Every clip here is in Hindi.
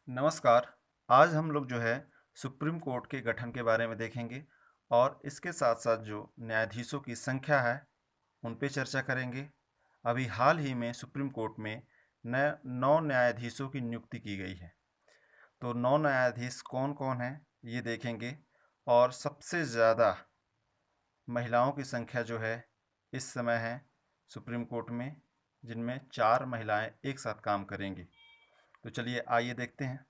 नमस्कार। आज हम लोग जो है सुप्रीम कोर्ट के गठन के बारे में देखेंगे और इसके साथ साथ जो न्यायाधीशों की संख्या है उन पे चर्चा करेंगे। अभी हाल ही में सुप्रीम कोर्ट में नए 9 न्यायाधीशों की नियुक्ति की गई है। तो 9 न्यायाधीश कौन कौन हैं ये देखेंगे और सबसे ज़्यादा महिलाओं की संख्या जो है इस समय है सुप्रीम कोर्ट में, जिनमें 4 महिलाएं एक साथ काम करेंगी। तो चलिए आइए देखते हैं।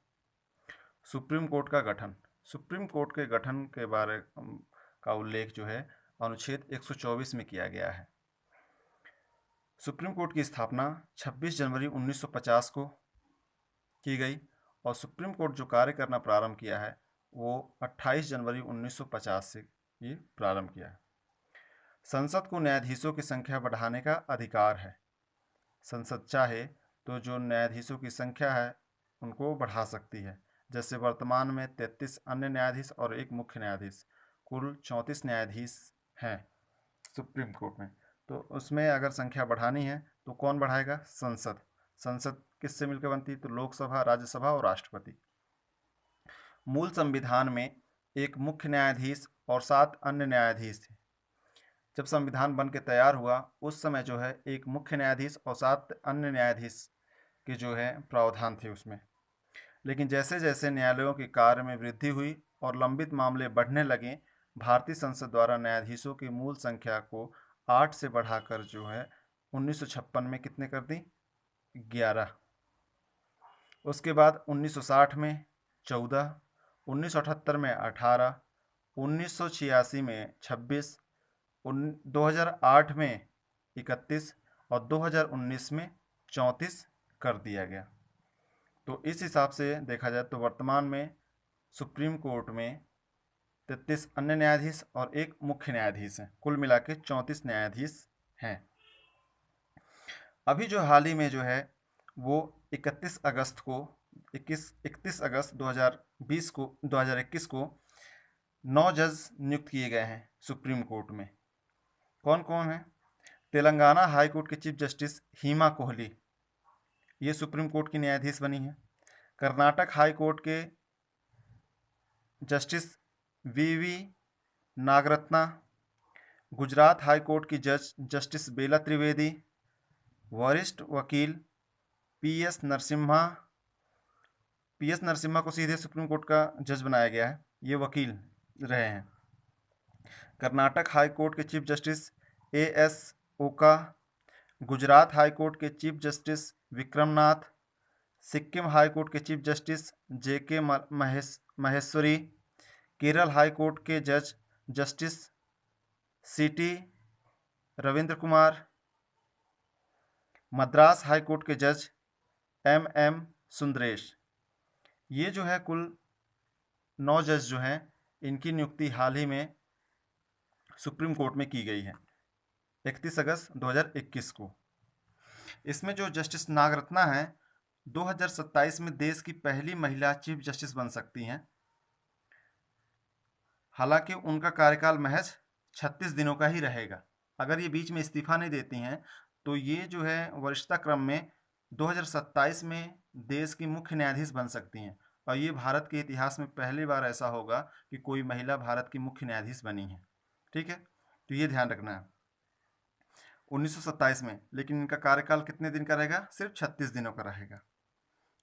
सुप्रीम कोर्ट का गठन। सुप्रीम कोर्ट के गठन के बारे का उल्लेख जो है अनुच्छेद 124 में किया गया है। सुप्रीम कोर्ट की स्थापना 26 जनवरी 1950 को की गई और सुप्रीम कोर्ट जो कार्य करना प्रारंभ किया है वो 28 जनवरी 1950 से ये प्रारंभ किया है। संसद को न्यायाधीशों की संख्या बढ़ाने का अधिकार है। संसद चाहे तो जो न्यायाधीशों की संख्या है उनको बढ़ा सकती है। जैसे वर्तमान में 33 अन्य न्यायाधीश और एक मुख्य न्यायाधीश, कुल 34 न्यायाधीश हैं सुप्रीम कोर्ट में। तो उसमें अगर संख्या बढ़ानी है तो कौन बढ़ाएगा? संसद। संसद किससे मिलकर बनती है? तो लोकसभा, राज्यसभा और राष्ट्रपति। मूल संविधान में एक मुख्य न्यायाधीश और 7 अन्य न्यायाधीश थे। जब संविधान बन के तैयार हुआ उस समय जो है एक मुख्य न्यायाधीश और 7 अन्य न्यायाधीश के जो है प्रावधान थे उसमें। लेकिन जैसे जैसे न्यायालयों के कार्य में वृद्धि हुई और लंबित मामले बढ़ने लगे, भारतीय संसद द्वारा न्यायाधीशों की मूल संख्या को 8 से बढ़ाकर जो है 1956 में कितने कर दी? 11। उसके बाद 1960 में 14, 1978 में 18, 1986 में 26, 2008 में 31 और 2019 में 34 कर दिया गया। तो इस हिसाब से देखा जाए तो वर्तमान में सुप्रीम कोर्ट में 33 अन्य न्यायाधीश और एक मुख्य न्यायाधीश हैं। कुल मिला के 34 न्यायाधीश हैं। अभी जो हाल ही में जो है वो 31 अगस्त 2021 को 9 जज नियुक्त किए गए हैं सुप्रीम कोर्ट में। कौन कौन है? तेलंगाना हाई कोर्ट के चीफ जस्टिस हिमा कोहली, ये सुप्रीम कोर्ट की न्यायाधीश बनी है। कर्नाटक हाई कोर्ट के जस्टिस वीवी नागरत्ना, गुजरात हाई कोर्ट की जज जस्टिस बेला त्रिवेदी, वरिष्ठ वकील पीएस नरसिम्हा को सीधे सुप्रीम कोर्ट का जज बनाया गया है, ये वकील रहे हैं। कर्नाटक हाई कोर्ट के चीफ जस्टिस एएस ओका, गुजरात हाई कोर्ट के chief justice Vikram Nath, Sikkim high court के चीफ जस्टिस जेके महेश्वरी, केरल हाई कोर्ट के जज जस्टिस सीटी रविंद्र कुमार, मद्रास हाई कोर्ट के जज एम सुंदरेश। ये जो है कुल 9 जज जो हैं इनकी नियुक्ति हाल ही में सुप्रीम कोर्ट में की गई है 31 अगस्त 2021 को। इसमें जो जस्टिस नागरत्ना हैं 2027 में देश की पहली महिला चीफ जस्टिस बन सकती हैं। हालांकि उनका कार्यकाल महज 36 दिनों का ही रहेगा। अगर ये बीच में इस्तीफा नहीं देती हैं तो ये जो है वरिष्ठता क्रम में 2027 में देश की मुख्य न्यायाधीश बन सकती हैं और ये भारत के इतिहास में पहली बार ऐसा होगा कि कोई महिला भारत की मुख्य न्यायाधीश बनी है। ठीक है, तो ये ध्यान रखना है 1927 में। लेकिन इनका कार्यकाल कितने दिन का रहेगा? सिर्फ 36 दिनों का रहेगा।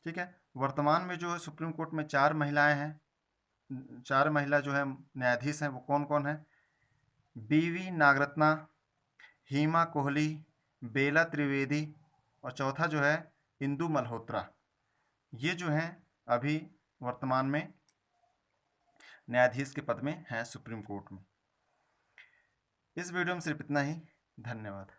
ठीक है, वर्तमान में जो है सुप्रीम कोर्ट में 4 महिलाएं हैं। 4 महिला जो है न्यायाधीश हैं वो कौन कौन है? बीवी नागरत्ना, हिमा कोहली, बेला त्रिवेदी और चौथा जो है इंदु मल्होत्रा। ये जो हैं अभी वर्तमान में न्यायाधीश के पद में हैं सुप्रीम कोर्ट में। इस वीडियो में सिर्फ इतना ही। धन्यवाद।